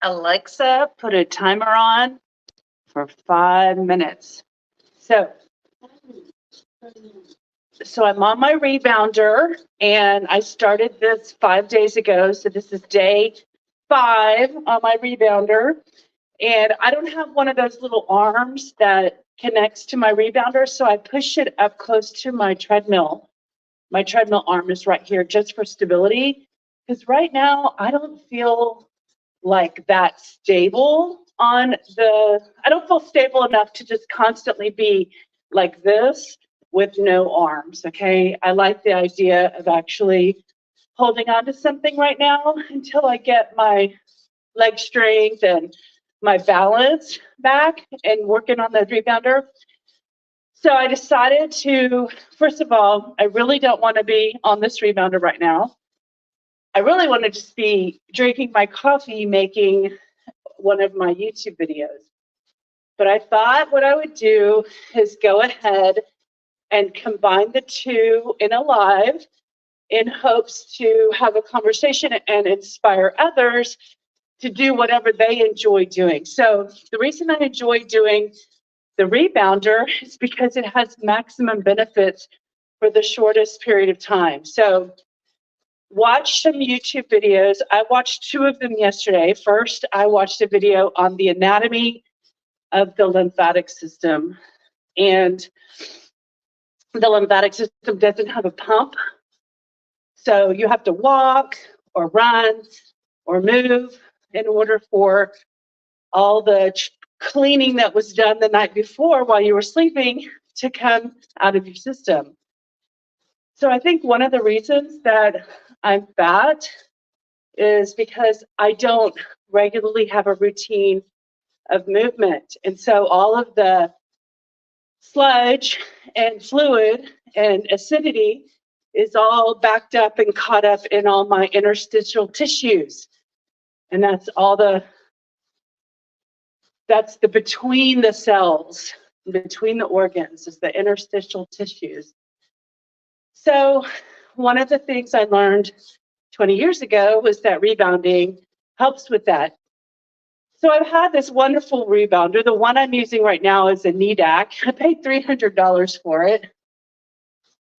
Alexa, put a timer on for 5 minutes. So I'm on my rebounder, and I started this 5 days ago. So this is day 5 on my rebounder. And I don't have one of those little arms that connects to my rebounder, so I push it up close to my treadmill. My treadmill arm is right here just for stability, because right now I don't feel like that stable on I don't feel stable enough to just constantly be like this with no arms, okay? I like the idea of actually holding on to something right now until I get my leg strength and my balance back and working on the rebounder. So I decided to, first of all, I really don't want to be on this rebounder right now. I really want to just be drinking my coffee, making one of my YouTube videos. But I thought what I would do is go ahead and combine the two in a live in hopes to have a conversation and inspire others to do whatever they enjoy doing. So the reason I enjoy doing the rebounder is because it has maximum benefits for the shortest period of time. So watch some YouTube videos. I watched 2 of them yesterday. First, I watched a video on the anatomy of the lymphatic system. And the lymphatic system doesn't have a pump. So you have to walk or run or move in order for all the cleaning that was done the night before while you were sleeping to come out of your system. So I think one of the reasons that I'm fat is because I don't regularly have a routine of movement. And so all of the sludge and fluid and acidity is all backed up and caught up in all my interstitial tissues. And that's the between the cells, between the organs, is the interstitial tissues. So one of the things I learned 20 years ago was that rebounding helps with that. So I've had this wonderful rebounder. The one I'm using right now is a NEDAC. I paid $300 for it,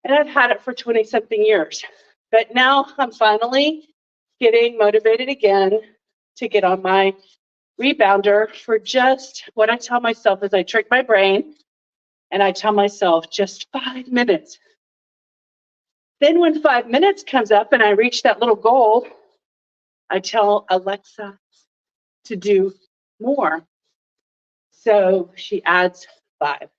and I've had it for 20-something years. But now I'm finally getting motivated again to get on my rebounder for just what I tell myself is I trick my brain, and I tell myself just 5 minutes. Then when 5 minutes comes up and I reach that little goal, I tell Alexa to do more. So she adds 5.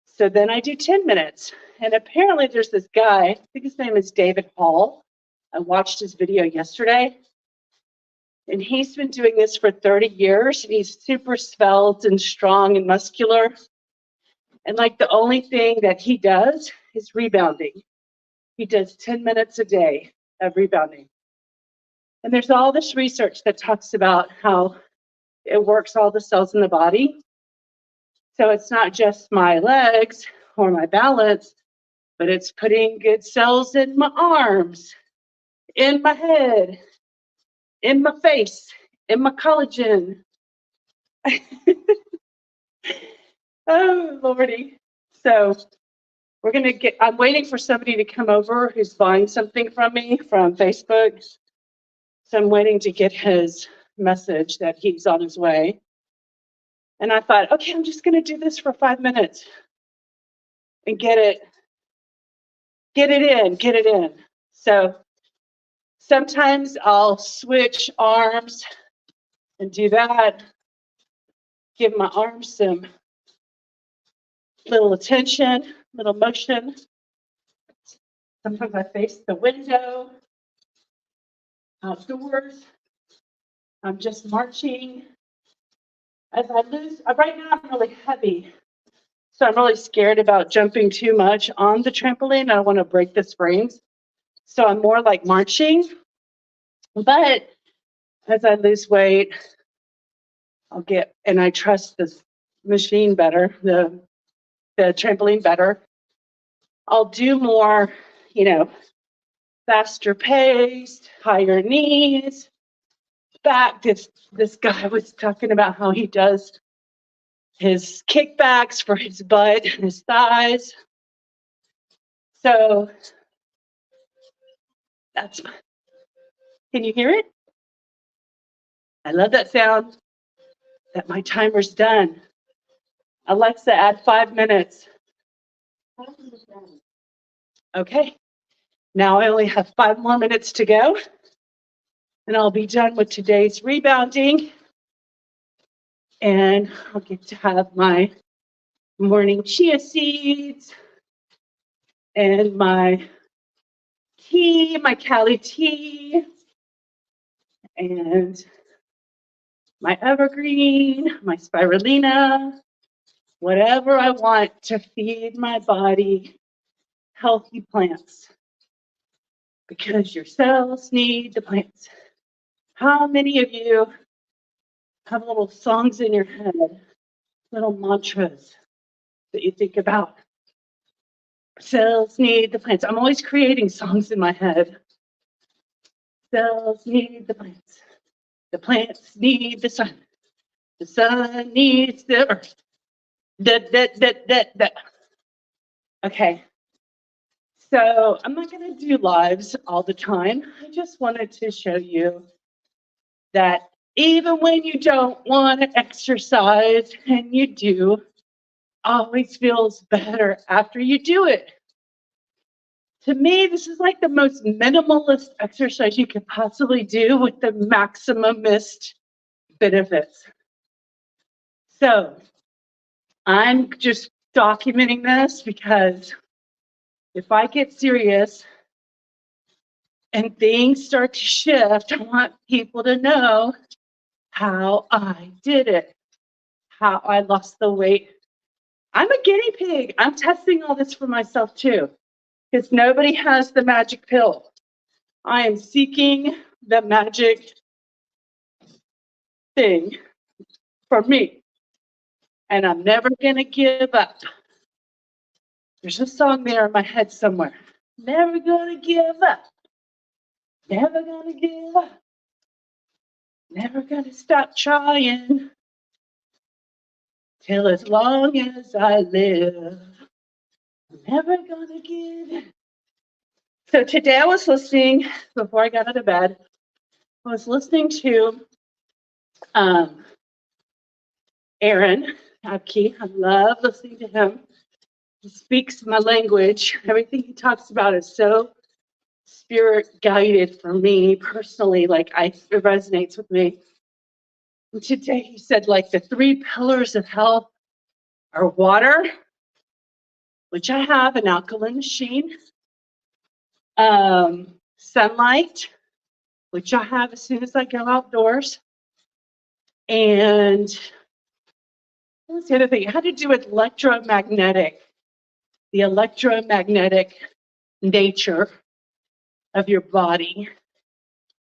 So then I do 10 minutes. And apparently there's this guy, I think his name is David Hall. I watched his video yesterday. And he's been doing this for 30 years. And he's super svelte and strong and muscular. And like the only thing that he does is rebounding. He does 10 minutes a day of rebounding. And there's all this research that talks about how it works all the cells in the body. So it's not just my legs or my balance, but it's putting good cells in my arms, in my head, in my face, in my collagen. Oh, Lordy. So I'm waiting for somebody to come over who's buying something from me from Facebook. So I'm waiting to get his message that he's on his way. And I thought, okay, I'm just going to do this for 5 minutes and get it in. So sometimes I'll switch arms and do that, give my arms some little attention, little motion. Sometimes I face the window, outdoors. I'm just marching. As I lose, right now I'm really heavy. So I'm really scared about jumping too much on the trampoline. I don't want to break the springs. So I'm more like marching. But as I lose weight, and I trust this machine better, the trampoline better, I'll do more, faster paced, higher knees, back. This guy was talking about how he does his kickbacks for his butt and his thighs. So that's, can you hear it? I love that sound. That my timer's done. Alexa, add 5 minutes. Okay, now I only have 5 more minutes to go, and I'll be done with today's rebounding, and I'll get to have my morning chia seeds and my tea, my Cali tea, and my evergreen, my spirulina, whatever I want to feed my body healthy plants, because your cells need the plants. How many of you have little songs in your head, little mantras that you think about? Cells need the plants. I'm always creating songs in my head. Cells need the plants. The plants need the sun. The sun needs the earth. Okay. So I'm not going to do lives all the time. I just wanted to show you that even when you don't want to exercise and you do, always feels better after you do it. To me, this is like the most minimalist exercise you could possibly do with the maximumist benefits. So I'm just documenting this because if I get serious and things start to shift, I want people to know how I did it, how I lost the weight. I'm a guinea pig. I'm testing all this for myself too, because nobody has the magic pill. I am seeking the magic thing for me, and I'm never gonna give up. There's a song there in my head somewhere. Never gonna give up. Never gonna give up. Never gonna stop trying. Till as long as I live. I'm never gonna give in. So today I was listening, before I got out of bed, I was listening to Aaron Abke. I love listening to him. He speaks my language. Everything he talks about is so spirit guided for me personally. Like it resonates with me. And today he said, like, the 3 pillars of health are water, which I have an alkaline machine, sunlight, which I have as soon as I go outdoors, and what was the other thing? It had to do with the electromagnetic nature of your body.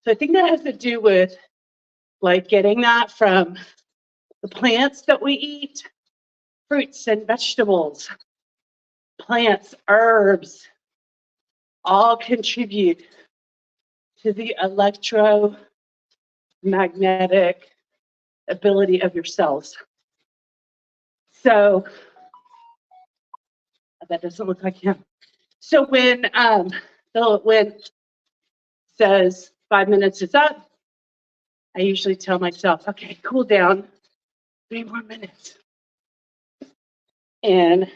So I think that has to do with like getting that from the plants that we eat, fruits and vegetables, plants, herbs, all contribute to the electromagnetic ability of your cells. So that doesn't look like him. So when says 5 minutes is up, I usually tell myself, okay, cool down, 3 more minutes. And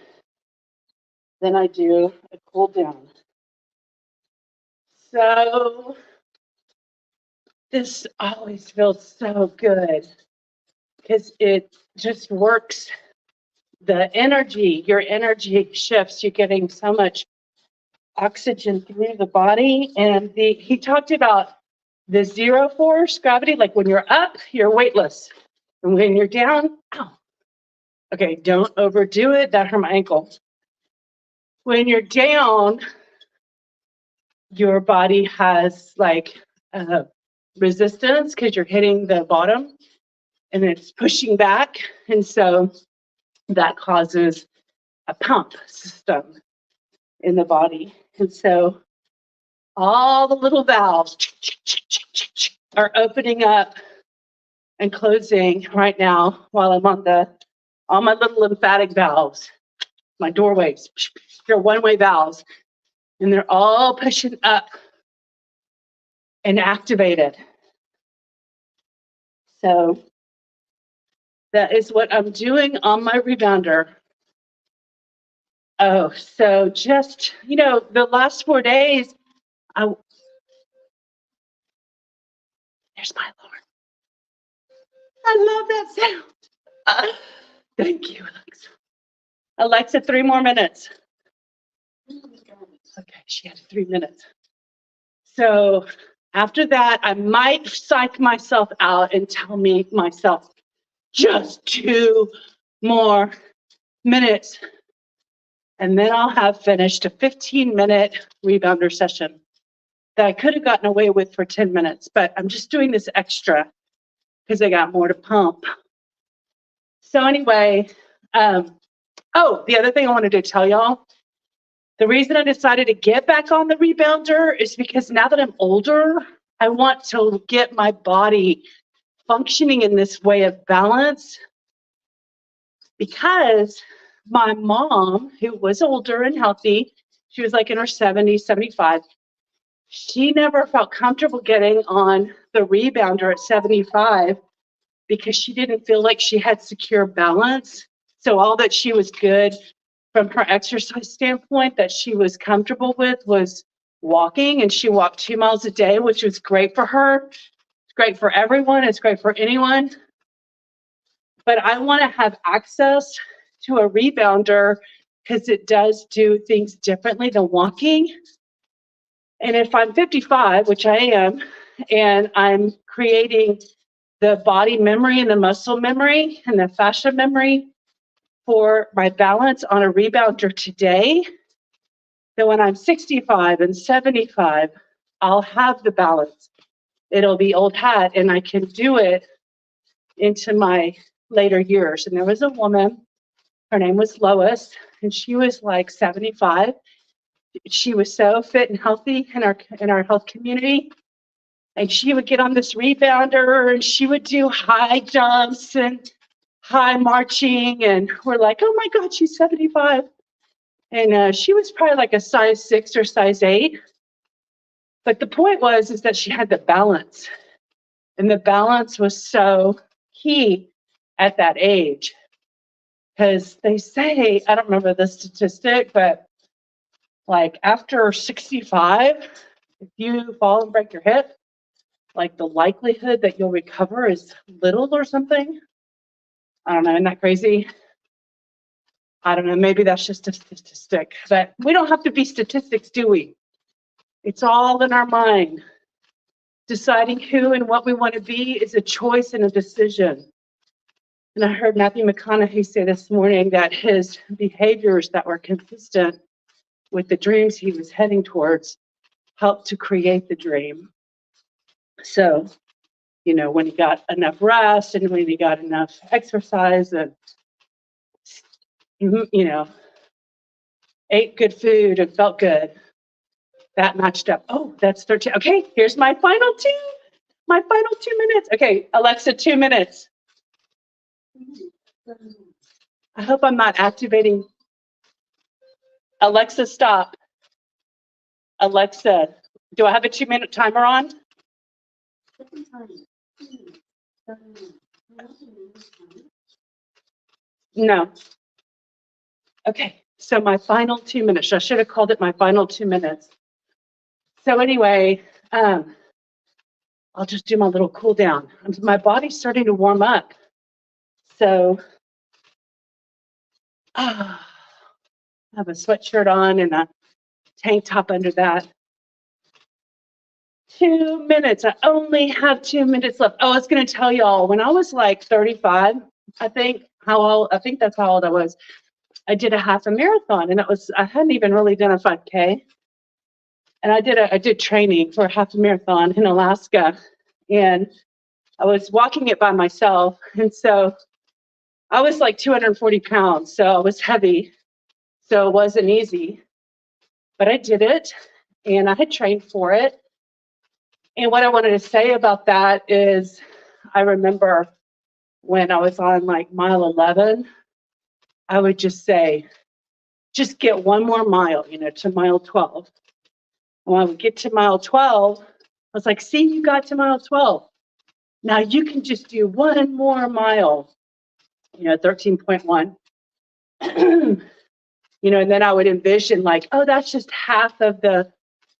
then I do a cool down. So this always feels so good because it just works. The energy, your energy shifts. You're getting so much oxygen through the body. And he talked about the zero force gravity, like when you're up, you're weightless. And when you're down, ow. Okay, don't overdo it. That hurt my ankle. When you're down, your body has like resistance because you're hitting the bottom and it's pushing back. And so that causes a pump system in the body. And so all the little valves are opening up and closing right now while I'm on all my little lymphatic valves, my doorways. They're one-way valves, and they're all pushing up and activated. So that is what I'm doing on my rebounder. Oh, so just, the last 4 days, there's my alarm. I love that sound. Thank you, Alexa. Alexa, 3 more minutes. Okay, she had 3 minutes. So after that, I might psych myself out and tell myself, just 2 more minutes. And then I'll have finished a 15-minute rebounder session that I could have gotten away with for 10 minutes, but I'm just doing this extra because I got more to pump. So anyway, the other thing I wanted to tell y'all, the reason I decided to get back on the rebounder is because now that I'm older, I want to get my body functioning in this way of balance, because my mom, who was older and healthy, she was like in her 70s, 75, she never felt comfortable getting on the rebounder at 75 because she didn't feel like she had secure balance. So all that she was good from her exercise standpoint that she was comfortable with was walking, and she walked 2 miles a day, which was great for her. It's great for everyone. It's great for anyone. But I want to have access to a rebounder because it does do things differently than walking. And if I'm 55, which I am, and I'm creating the body memory and the muscle memory and the fascia memory for my balance on a rebounder today, then when I'm 65 and 75, I'll have the balance. It'll be old hat, and I can do it into my later years. And there was a woman, her name was Lois, and she was like 75. She was so fit and healthy in our health community. And she would get on this rebounder and she would do high jumps and high marching. And we're like, oh my God, she's 75. And she was probably like a size 6 or size 8. But the point is that she had the balance. And the balance was so key at that age. Because they say, I don't remember the statistic, but like after 65, if you fall and break your hip, like the likelihood that you'll recover is little or something. I don't know, isn't that crazy? I don't know, maybe that's just a statistic, but we don't have to be statistics, do we? It's all in our mind. Deciding who and what we want to be is a choice and a decision. And I heard Matthew McConaughey say this morning that his behaviors that were consistent with the dreams he was heading towards helped to create the dream. So, when he got enough rest and when he got enough exercise and, ate good food and felt good, that matched up. Oh, that's 13. Okay, here's my final 2 minutes. Okay, Alexa, 2 minutes. I hope I'm not activating. Alexa, stop. Alexa, do I have a 2-minute timer on? No. Okay, so my final 2 minutes. I should have called it my final 2 minutes. So anyway, I'll just do my little cool down. My body's starting to warm up. So I have a sweatshirt on and a tank top under that. 2 minutes. I only have 2 minutes left. Oh, I was going to tell y'all, when I was like 35, I think that's how old I was. I did a half a marathon, and I hadn't even really done a 5K. And I did training for a half a marathon in Alaska, and I was walking it by myself. And so I was like 240 pounds, so I was heavy. So it wasn't easy, but I did it, and I had trained for it. And what I wanted to say about that is I remember when I was on like mile 11, I would just say, just get one more mile, to mile 12. When I would get to mile 12, I was like, see, you got to mile 12. Now you can just do one more mile, 13.1. And then I would envision like, oh, that's just half of the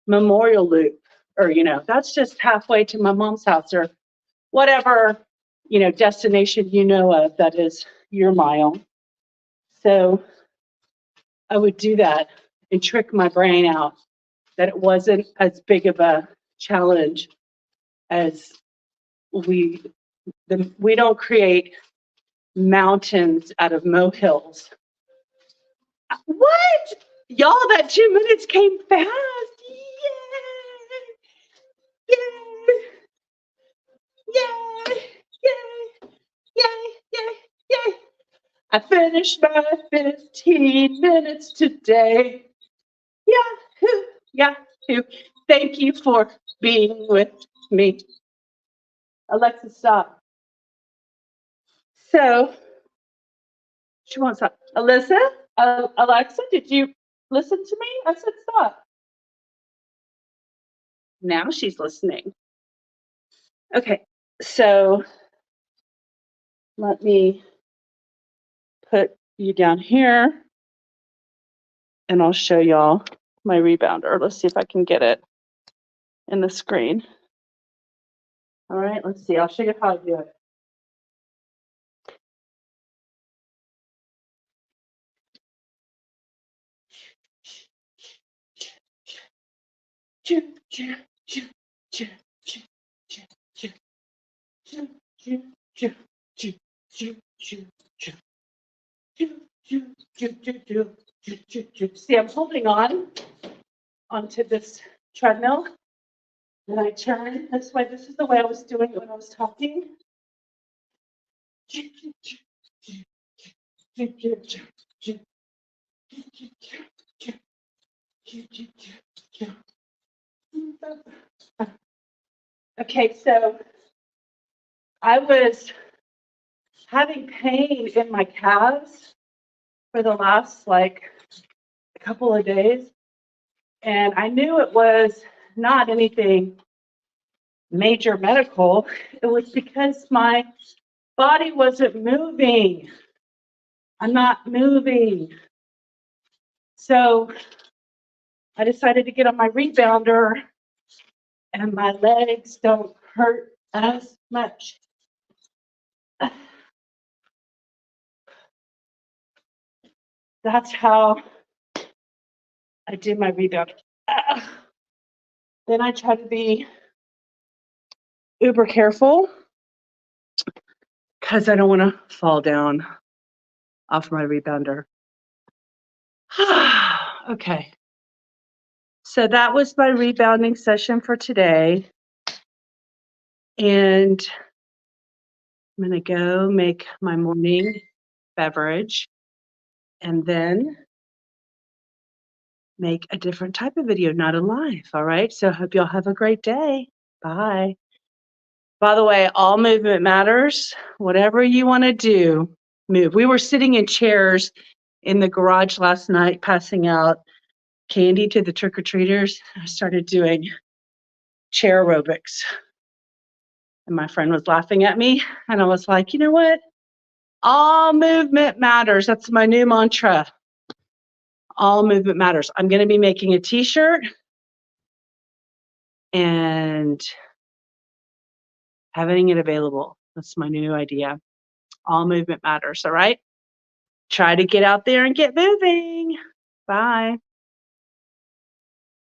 memorial loop, or, that's just halfway to my mom's house, or whatever, destination of that is your mile. So I would do that and trick my brain out that it wasn't as big of a challenge as we don't create mountains out of molehills. What? Y'all, that 2 minutes came fast. Yay! Yay! Yay! Yay! Yay! Yay! I finished my 15 minutes today. Yahoo! Yahoo! Thank you for being with me. Alexa, stop. So, she won't stop. Alyssa? Alexa, did you listen to me? I said stop. Now she's listening. Okay, so let me put you down here and I'll show y'all my rebounder. Let's see if I can get it in the screen. All right, let's see. I'll show you how I do it. See, I'm holding on onto this treadmill, and I turn this way. This is the way I was doing it when I was talking. Okay, so I was having pain in my calves for the last a couple of days, and I knew it was not anything major medical. It was because my body wasn't moving. I'm not moving. So I decided to get on my rebounder, and my legs don't hurt as much. That's how I did my rebounder. Then I try to be uber careful because I don't want to fall down off my rebounder. Okay. So that was my rebounding session for today. And I'm going to go make my morning beverage and then make a different type of video, not a live. All right. So I hope y'all have a great day. Bye. By the way, all movement matters. Whatever you want to do, move. We were sitting in chairs in the garage last night, passing out candy to the trick-or-treaters. I started doing chair aerobics. And my friend was laughing at me. And I was like, you know what? All movement matters. That's my new mantra. All movement matters. I'm going to be making a t-shirt and having it available. That's my new idea. All movement matters. All right. Try to get out there and get moving. Bye.